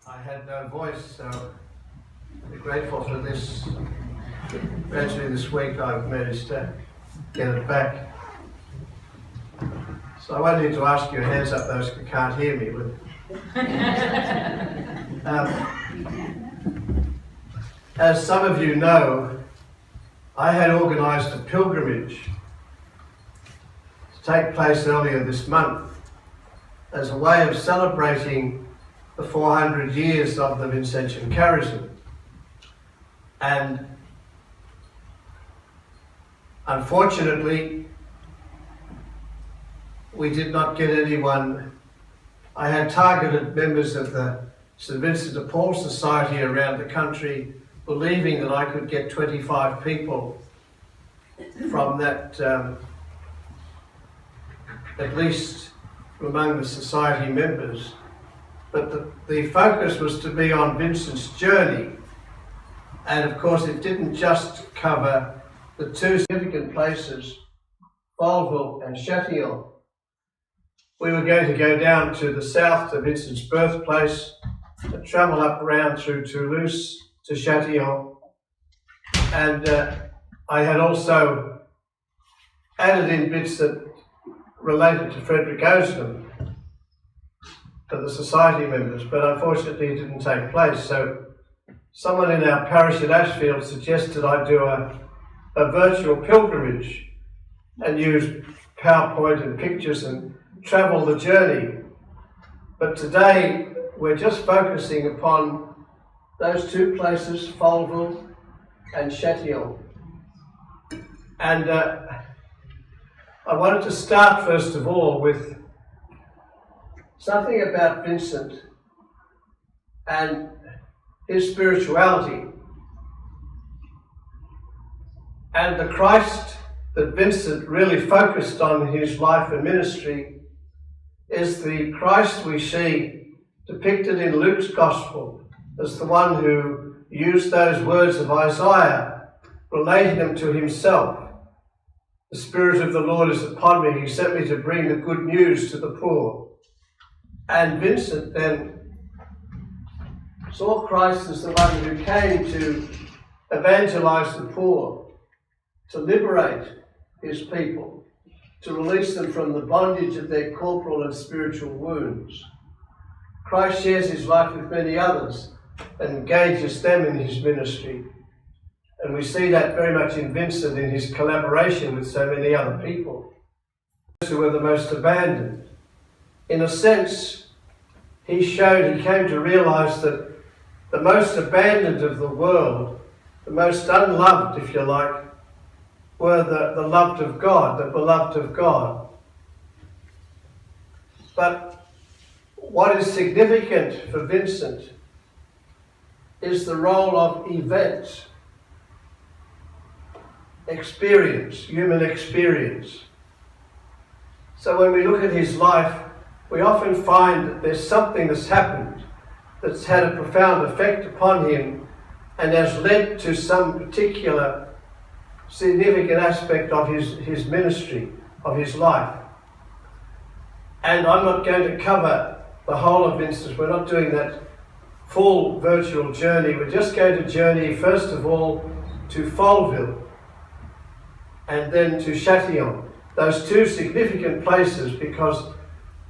I had no voice, so I'm grateful for this. Gradually this week I've managed to get it back. So I won't need to ask your hands up, those who can't hear me. As some of you know, I had organised a pilgrimage to take place earlier this month as a way of celebrating the 400 years of the Vincentian Charism. And unfortunately, we did not get anyone. I had targeted members of the St. Vincent de Paul Society around the country, believing that I could get 25 people from that, at least among the society members. But the focus was to be on Vincent's journey. And of course, it didn't just cover the two significant places, Folleville and Châtillon. We were going to go down to the south to Vincent's birthplace and travel up around through Toulouse to Châtillon. And I had also added in bits that related to Frederick Oslam for the society members, but unfortunately it didn't take place. So someone in our parish at Ashfield suggested I do a virtual pilgrimage and use PowerPoint and pictures and travel the journey. But today we're just focusing upon those two places, Folleville and Châtillon. And I wanted to start first of all with something about Vincent and his spirituality. And the Christ that Vincent really focused on in his life and ministry is the Christ we see depicted in Luke's Gospel as the one who used those words of Isaiah, relating them to himself. The Spirit of the Lord is upon me. He sent me to bring the good news to the poor. And Vincent then saw Christ as the one who came to evangelize the poor, to liberate his people, to release them from the bondage of their corporal and spiritual wounds. Christ shares his life with many others and engages them in his ministry. And we see that very much in Vincent in his collaboration with so many other people who were the most abandoned. In a sense, he came to realize that the most abandoned of the world, the most unloved, if you like, were the loved of God, the beloved of God. But what is significant for Vincent is the role of events, experience, human experience. So when we look at his life, we often find that there's something that's happened that's had a profound effect upon him and has led to some particular significant aspect of his ministry, of his life. And I'm not going to cover the whole of Vincent. We're not doing that full virtual journey. We're just going to journey first of all to Folleville and then to Châtillon. Those two significant places, because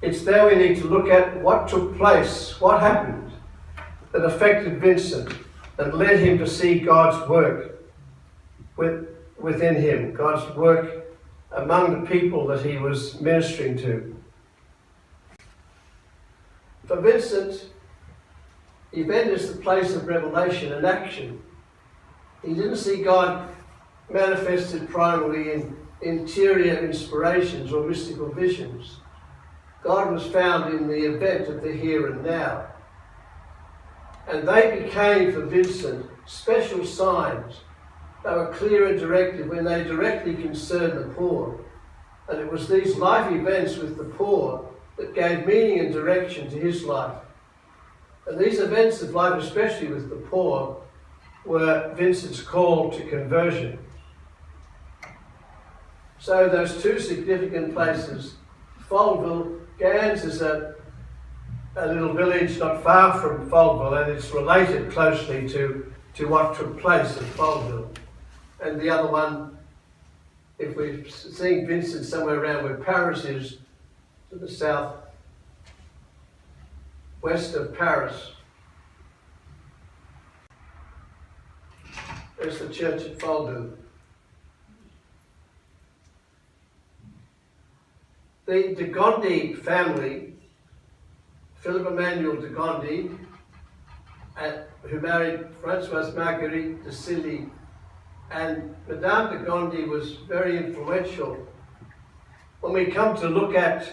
it's there we need to look at what took place, what happened that affected Vincent and led him to see God's work within him, God's work among the people that he was ministering to. For Vincent, event is the place of revelation and action. He didn't see God manifested primarily in interior inspirations or mystical visions. God was found in the event of the here and now. And they became for Vincent special signs. They were clear and directive when they directly concerned the poor. And it was these life events with the poor that gave meaning and direction to his life. And these events of life, especially with the poor, were Vincent's call to conversion. So those two significant places, Folleville, Gans is a a little village not far from Foldville, and it's related closely to what took place at Foldville. And the other one, if we've seen Vincent somewhere around where Paris is, to the south west of Paris, there's the church at Foldville. The de Gondi family, Philip Emmanuel de Gondi, who married Françoise Marguerite de Silly, and Madame de Gondi was very influential. When we come to look at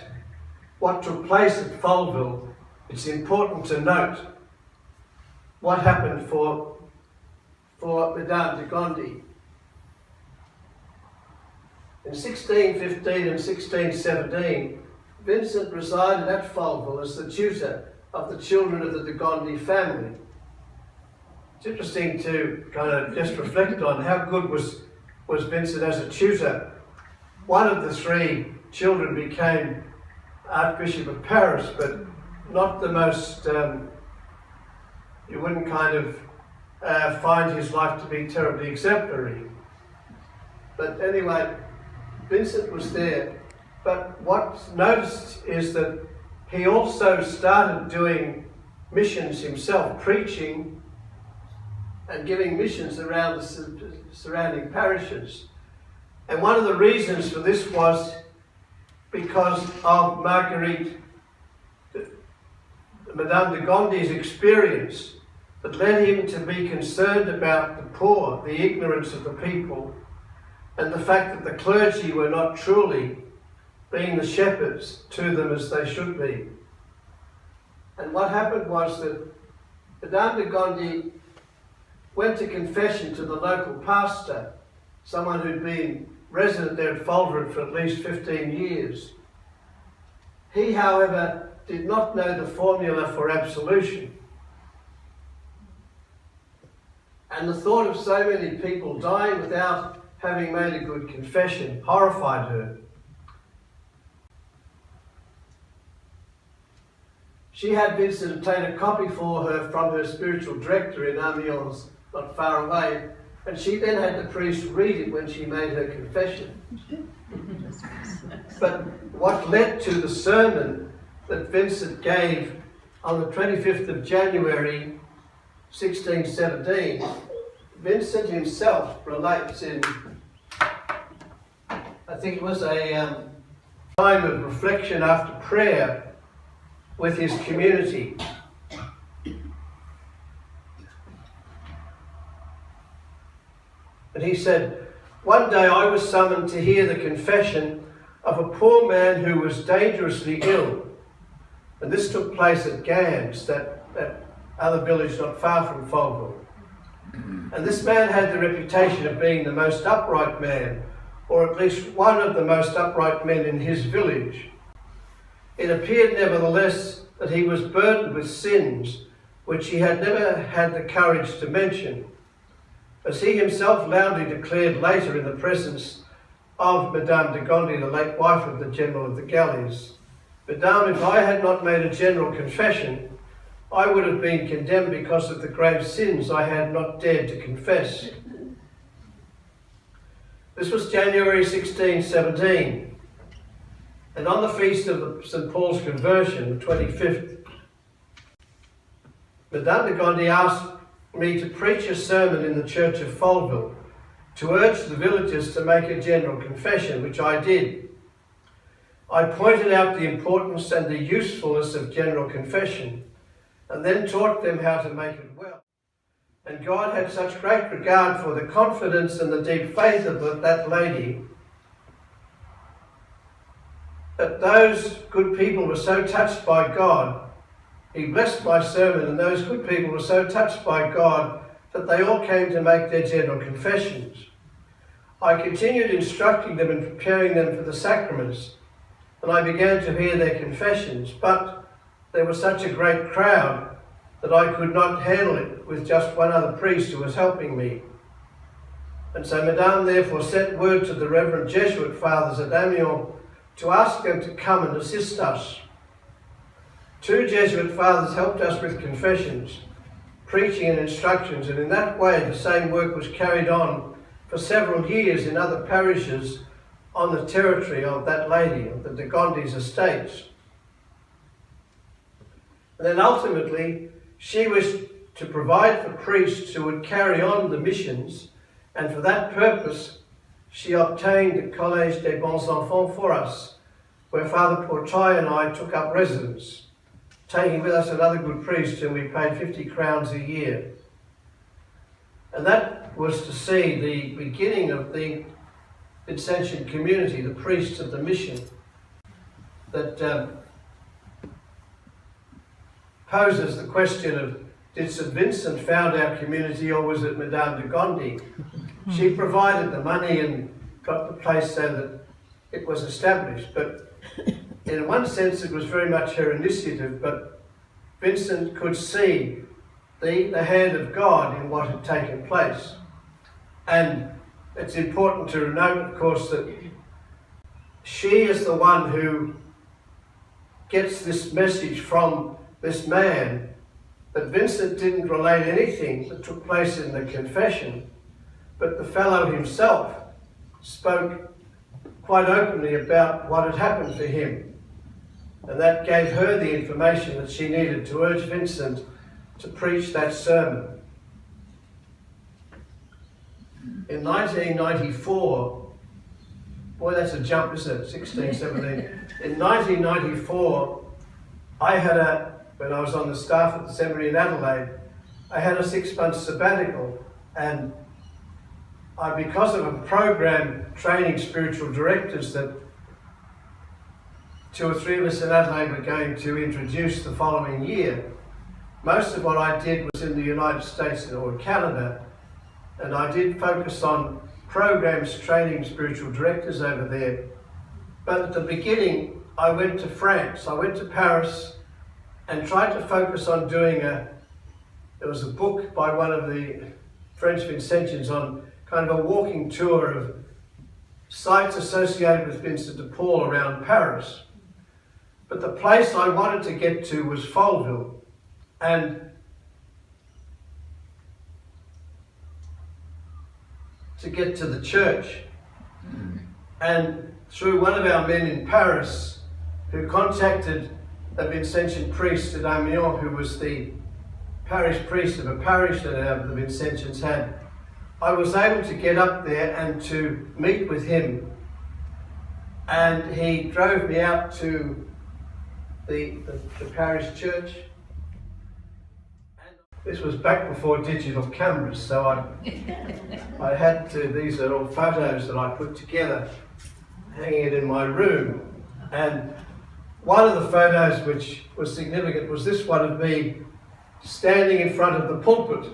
what took place at Foldville, it's important to note what happened for Madame de Gondi. In 1615 and 1617, Vincent resided at Foldville as the tutor of the children of the de Gondi family. It's interesting to kind of just reflect on how good was Vincent as a tutor. One of the three children became Archbishop of Paris, but not the most, you wouldn't kind of find his life to be terribly exemplary. But anyway, Vincent was there. But what's noticed is that he also started doing missions himself, preaching and giving missions around the surrounding parishes. And one of the reasons for this was because of Madame de Gondi's experience that led him to be concerned about the poor, the ignorance of the people, and the fact that the clergy were not truly being the shepherds to them as they should be. And what happened was that Madame de Gondi went to confession to the local pastor, someone who'd been resident there at Foldville for at least 15 years. He, however, did not know the formula for absolution. And the thought of so many people dying without having made a good confession horrified her. She had Vincent obtain a copy for her from her spiritual director in Amiens, not far away, and she then had the priest read it when she made her confession. But what led to the sermon that Vincent gave on the 25th of January 1617, Vincent himself relates in, I think it was a time of reflection after prayer with his community. And he said, "One day I was summoned to hear the confession of a poor man who was dangerously ill." And this took place at Gans, that other village not far from Foldville. And this man had the reputation of being the most upright man, or at least one of the most upright men in his village. It appeared nevertheless that he was burdened with sins which he had never had the courage to mention, as he himself loudly declared later in the presence of Madame de Gondi, the late wife of the General of the Galleys. "Madame, if I had not made a general confession, I would have been condemned because of the grave sins I had not dared to confess." This was January 1617. And on the feast of St. Paul's conversion, the 25th, Madame de Gondi asked me to preach a sermon in the church of Foldville to urge the villagers to make a general confession, which I did. I pointed out the importance and the usefulness of general confession, and then taught them how to make it well. And God had such great regard for the confidence and the deep faith of that lady that those good people were so touched by God. He blessed my sermon, and those good people were so touched by God that they all came to make their general confessions. I continued instructing them and preparing them for the sacraments, and I began to hear their confessions, but there was such a great crowd that I could not handle it with just one other priest who was helping me. And so Madame therefore sent word to the Reverend Jesuit Fathers at Amiens to ask them to come and assist us. Two Jesuit fathers helped us with confessions, preaching and instructions, and in that way the same work was carried on for several years in other parishes on the territory of that lady, of the de Gondy's estates. And then ultimately, she wished to provide for priests who would carry on the missions, and for that purpose, she obtained the Collège des Bons Enfants for us, where Father Portail and I took up residence, taking with us another good priest whom we paid 50 crowns a year. And that was to see the beginning of the Vincentian community, the priests of the mission, that poses the question of, did St. Vincent found our community, or was it Madame de Gondi? She provided the money and got the place so that it was established. But in one sense it was very much her initiative, but Vincent could see the hand of God in what had taken place. And it's important to note, of course, that she is the one who gets this message from this man, that Vincent didn't relate anything that took place in the confession, but the fellow himself spoke quite openly about what had happened for him. And that gave her the information that she needed to urge Vincent to preach that sermon. In 1994, boy, that's a jump, isn't it? 16, 17. In 1994, when I was on the staff at the seminary in Adelaide, I had a 6-month sabbatical, and because of a program training spiritual directors that 2 or 3 of us in Adelaide were going to introduce the following year, most of what I did was in the United States or Canada, and I did focus on programs training spiritual directors over there. But at the beginning, I went to France. I went to Paris and tried to focus on doing there was a book by one of the French Vincentians on kind of a walking tour of sites associated with Vincent de Paul around Paris. But the place I wanted to get to was Folleville, and to get to the church. And through one of our men in Paris, who contacted a Vincentian priest at Amiens, who was the parish priest of a parish that the Vincentians had, I was able to get up there and to meet with him. And he drove me out to the parish church. This was back before digital cameras, so I had to, these are all photos that I put together, hanging it in my room. And one of the photos which was significant was this one of me standing in front of the pulpit.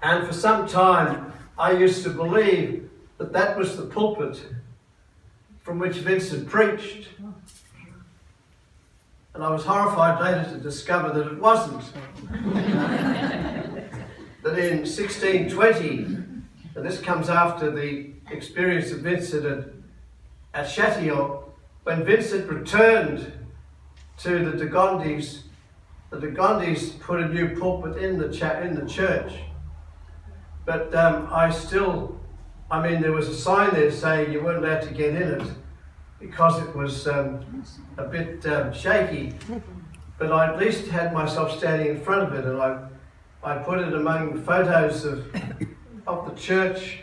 And for some time, I used to believe that that was the pulpit from which Vincent preached. And I was horrified later to discover that it wasn't. That in 1620, and this comes after the experience of Vincent at Châtillon, when Vincent returned to the de Gondys put a new pulpit in the church. But there was a sign there saying you weren't allowed to get in it because it was a bit shaky. But I at least had myself standing in front of it, and I put it among photos of the church,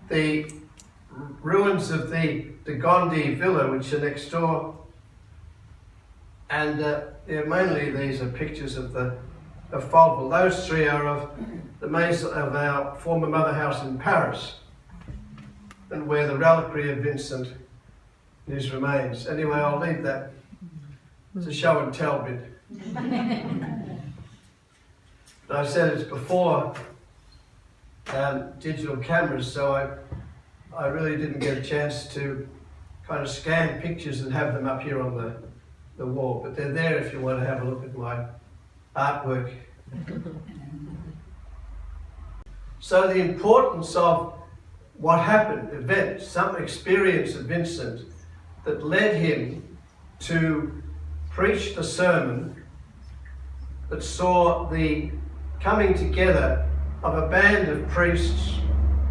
the ruins of the de Gondy villa, which are next door, and mainly these are pictures of Folleville. Those three are of the maze of our former mother house in Paris, and where the reliquary of Vincent and his remains. Anyway, I'll leave that. It's a show and tell bit. But I said it's before digital cameras, so I really didn't get a chance to kind of scan pictures and have them up here on the wall. But they're there if you want to have a look at my artwork. So the importance of what happened, events, some experience of Vincent that led him to preach the sermon that saw the coming together of a band of priests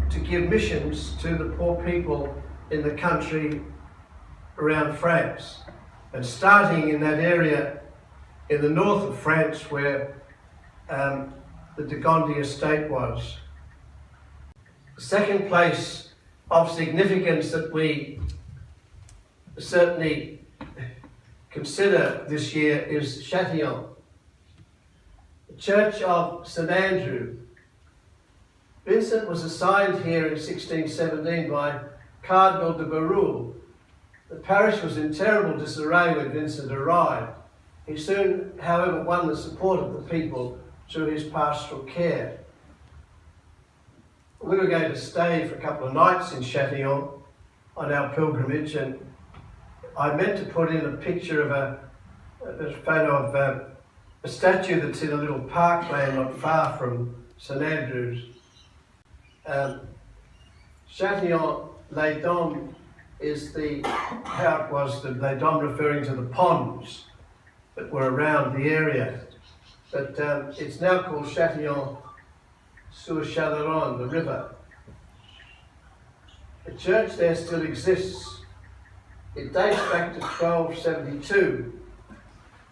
to give missions to the poor people in the country around France, and starting in that area in the north of France where the de Gondi estate was. The second place of significance that we certainly consider this year is Châtillon. The Church of St Andrew. Vincent was assigned here in 1617 by Cardinal de Berulle. The parish was in terrible disarray when Vincent arrived. He soon, however, won the support of the people through his pastoral care. We were going to stay for a couple of nights in Châtillon on our pilgrimage, and I meant to put in a picture of a photo of a statue that's in a little parkland not far from St Andrews. Châtillon Les Doms is how it was, the Les Doms referring to the ponds that were around the area. But it's now called Châtillon sur Chalaronne, the river. The church there still exists. It dates back to 1272,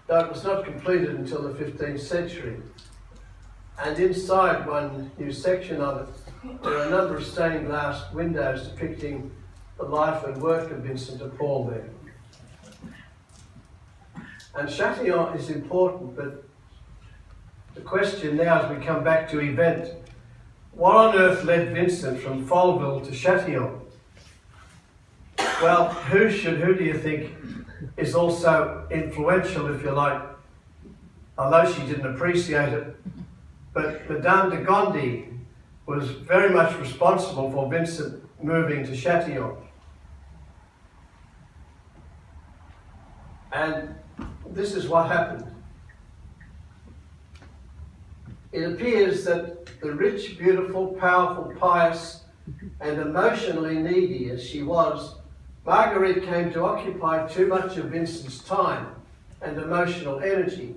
though it was not completed until the 15th century. And inside one new section of it, there are a number of stained glass windows depicting the life and work of Vincent de Paul there. And Châtillon is important, but the question now as we come back to event, what on earth led Vincent from Folleville to Châtillon? Well, who do you think is also influential, if you like, although she didn't appreciate it, but Madame de Gondi was very much responsible for Vincent moving to Châtillon. And this is what happened. It appears that the rich, beautiful, powerful, pious, and emotionally needy as she was, Marguerite came to occupy too much of Vincent's time and emotional energy.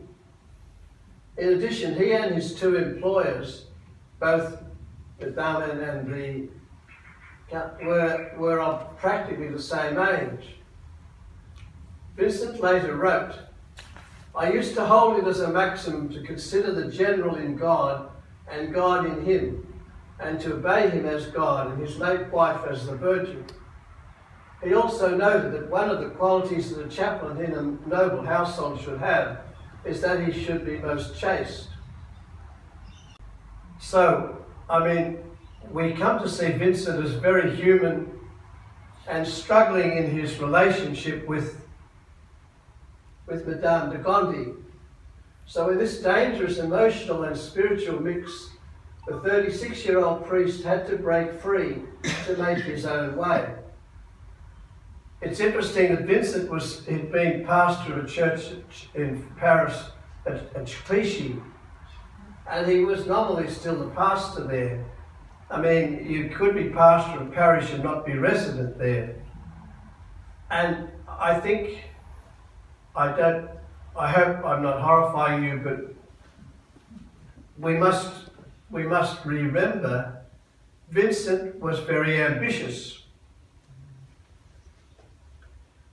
In addition, he and his two employers, both Madame and Henri, were of practically the same age. Vincent later wrote, "I used to hold it as a maxim to consider the general in God and God in him, and to obey him as God and his late wife as the Virgin." He also noted that one of the qualities that a chaplain in a noble household should have is that he should be most chaste. So, we come to see Vincent as very human and struggling in his relationship with Madame de Gondi. So in this dangerous emotional and spiritual mix, the 36-year-old priest had to break free to make his own way. It's interesting that Vincent he'd been pastor of a church in Paris at Clichy, and he was nominally still the pastor there. You could be pastor of a parish and not be resident there. And I hope I'm not horrifying you, but we must remember Vincent was very ambitious.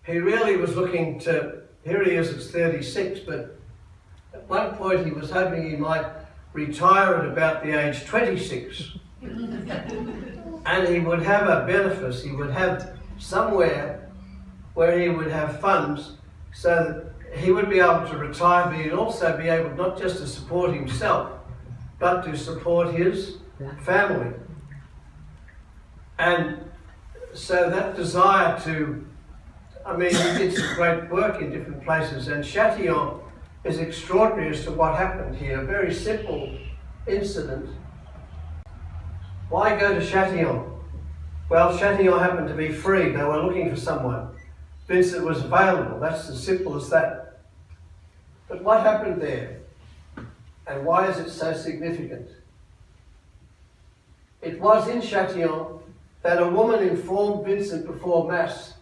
He really was looking to, here he is at 36, but at one point he was hoping he might retire at about the age 26. And he would have a benefice, he would have somewhere where he would have funds so that he would be able to retire, but he'd also be able not just to support himself, but to support his family. And so that desire to, he did some great work in different places, and Châtillon is extraordinary as to what happened here. A very simple incident. Why go to Châtillon? Well, Châtillon happened to be free. They were looking for someone. Vincent was available. That's as simple as that. But what happened there? And why is it so significant? It was in Châtillon that a woman informed Vincent before Mass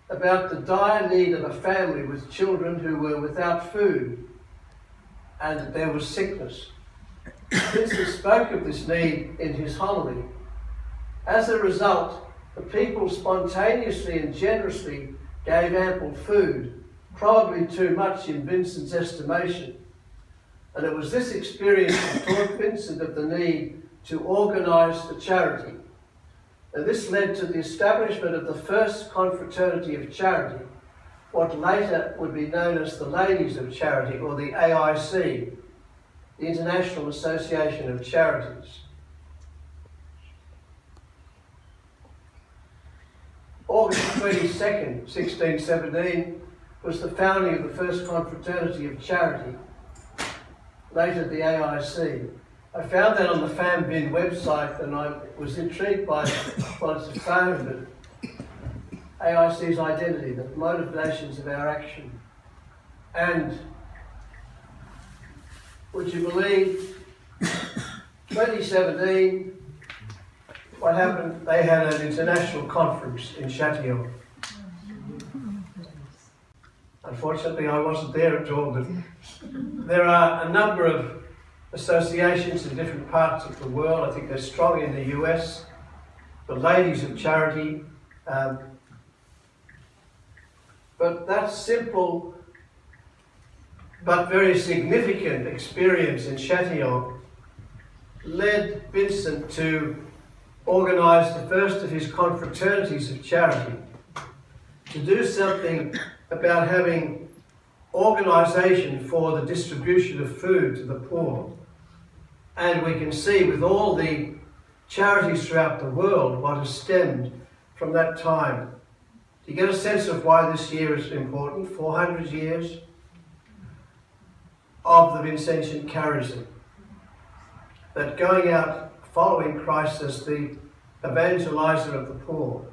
about the dire need of a family with children who were without food and that there was sickness. Vincent spoke of this need in his homily. As a result, the people spontaneously and generously gave ample food, probably too much in Vincent's estimation. And it was this experience that taught Vincent of the need to organise a charity. And this led to the establishment of the first confraternity of charity, what later would be known as the Ladies of Charity, or the AIC, the International Association of Charities. August 22nd, 1617, was the founding of the first confraternity of charity, later the AIC. I found that on the FAMVIN website and I was intrigued by what it's found, but AIC's identity, the motivations of our action. And would you believe, 2017, what happened? They had an international conference in Châtillon. Unfortunately, I wasn't there at all, but there are a number of associations in different parts of the world. I think they're strong in the US, the Ladies of Charity. But that simple but very significant experience in Châtillon led Vincent to organise the first of his confraternities of charity, to do something about having organisation for the distribution of food to the poor. And we can see with all the charities throughout the world what has stemmed from that time. Do you get a sense of why this year is important? 400 years of the Vincentian Charism. That going out following Christ as the evangelizer of the poor.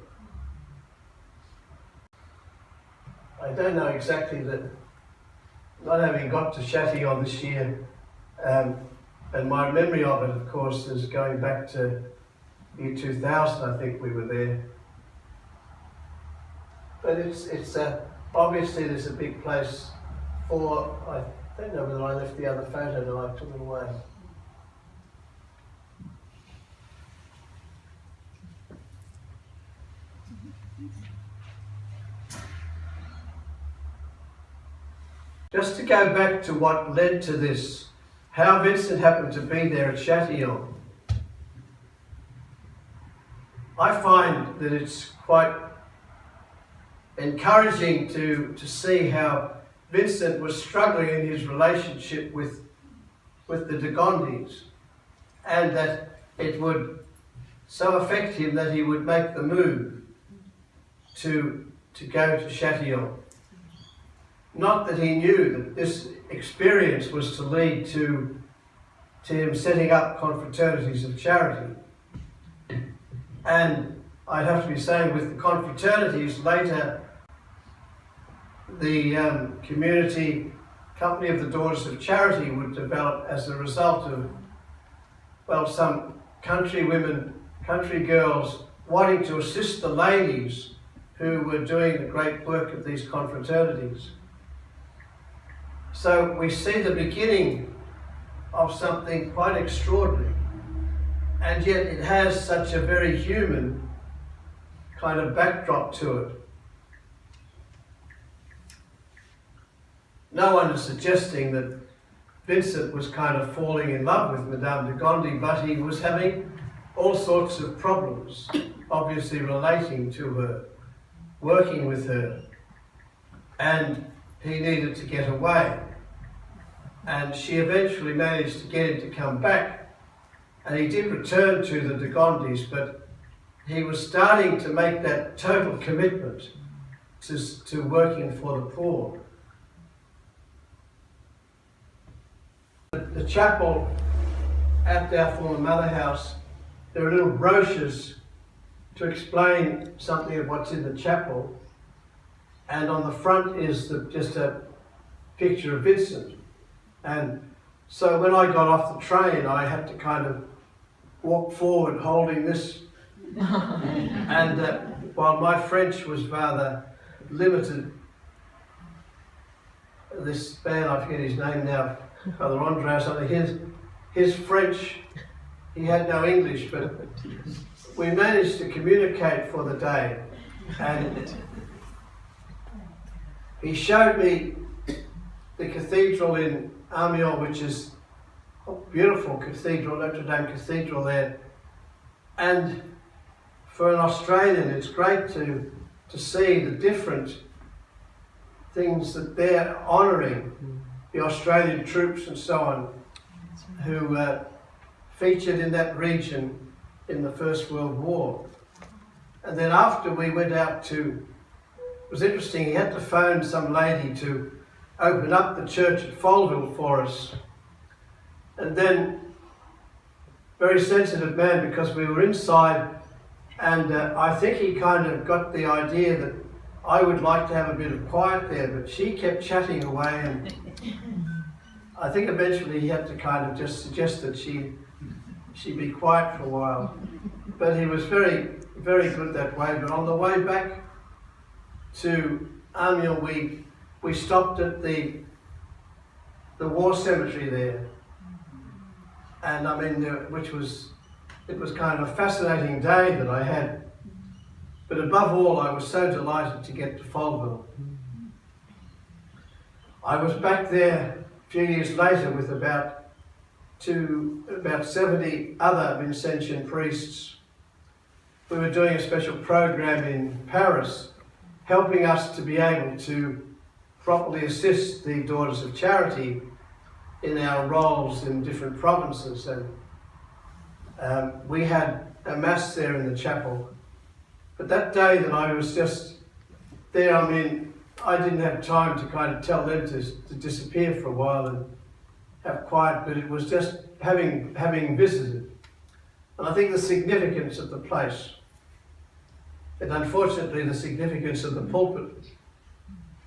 I don't know exactly that, not having got to Châtillon this year, and my memory of it, of course, is going back to year 2000, I think we were there. But it's obviously there's a big place for, I don't know whether I left the other photo, no, I took it away. Just to go back to what led to this, how Vincent happened to be there at Châtillon, I find that it's quite encouraging to see how Vincent was struggling in his relationship with the de Gondis, and that it would so affect him that he would make the move to go to Châtillon. Not that he knew that this experience was to lead to him setting up confraternities of charity. And I'd have to be saying with the confraternities later, the community company of the Daughters of Charity would develop as a result of, well, some country women, country girls wanting to assist the ladies who were doing the great work of these confraternities. So we see the beginning of something quite extraordinary, and yet it has such a very human kind of backdrop to it. No one is suggesting that Vincent was kind of falling in love with Madame de Gondi, but he was having all sorts of problems, obviously relating to her, working with her, and he needed to get away. And she eventually managed to get him to come back, and he did return to the de Gondis, but he was starting to make that total commitment to working for the poor. The chapel at our former mother house, there are little brochures to explain something of what's in the chapel, and on the front is just a picture of Vincent. And so when I got off the train, I had to kind of walk forward holding this. And while my French was rather limited. This man, I forget his name now, Father Andre or something, his French, he had no English, but we managed to communicate for the day. And he showed me the cathedral in Amiens, which is a beautiful cathedral, Notre Dame Cathedral there. And for an Australian, it's great to see the different things that they're honouring, the Australian troops and so on, who featured in that region in the First World War. And then after we went out to, it was interesting, he had to phone some lady to open up the church at Folleville for us. And then, very sensitive man, because we were inside, and I think he kind of got the idea that I would like to have a bit of quiet there, but she kept chatting away, and I think eventually he had to kind of just suggest that she be quiet for a while. But he was very, very good that way. But on the way back to Amiens, we stopped at the war cemetery there, and I mean, it was kind of a fascinating day that I had. But above all, I was so delighted to get to Folleville. I was back there a few years later with about 70 other Vincentian priests. We were doing a special program in Paris, helping us to be able to properly assist the Daughters of Charity in our roles in different provinces. And we had a mass there in the chapel. But that day that I was just there, I mean, I didn't have time to kind of tell them to disappear for a while and have quiet, but it was just having visited. And I think the significance of the place, and unfortunately the significance of the pulpit.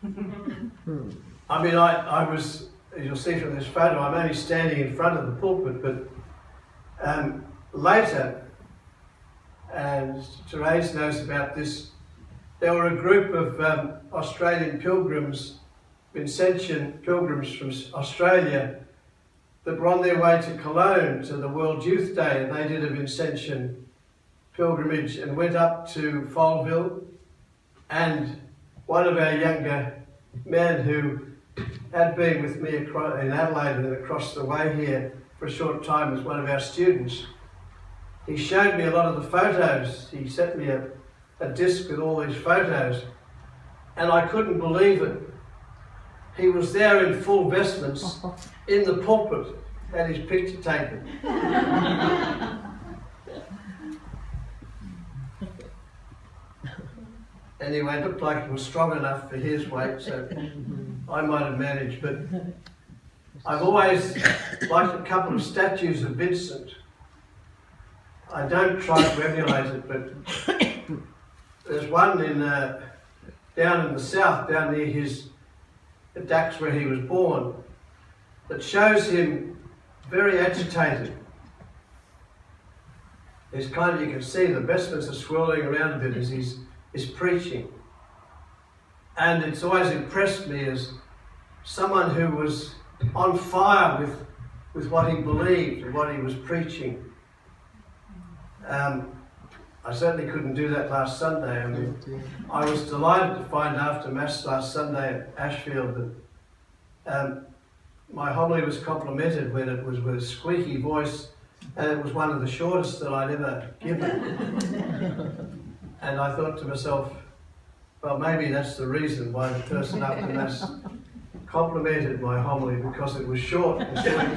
I mean, I was, as you'll see from this photo, I'm only standing in front of the pulpit, but later, and Therese knows about this, there were a group of Australian pilgrims, Vincentian pilgrims from Australia, that were on their way to Cologne to the World Youth Day, and they did a Vincentian pilgrimage and went up to Folleville. And one of our younger men who had been with me in Adelaide and across the way here for a short time was one of our students. He showed me a lot of the photos. He sent me a disc with all these photos, and I couldn't believe it. He was there in full vestments in the pulpit, had his picture taken. Anyway, it looked like it was strong enough for his weight, so I might have managed. But I've always liked a couple of statues of Vincent. I don't try to emulate it, but there's one down in the south, down near the Dax where he was born, that shows him very agitated. It's kind of, you can see the vestments are swirling around a bit as he's preaching. And it's always impressed me as someone who was on fire with what he believed and what he was preaching. I certainly couldn't do that last Sunday. I mean, I was delighted to find after Mass last Sunday at Ashfield that my homily was complimented when it was with a squeaky voice, and it was one of the shortest that I'd ever given. And I thought to myself, well, maybe that's the reason why the person after Mass complimented my homily, because it was short and sweet.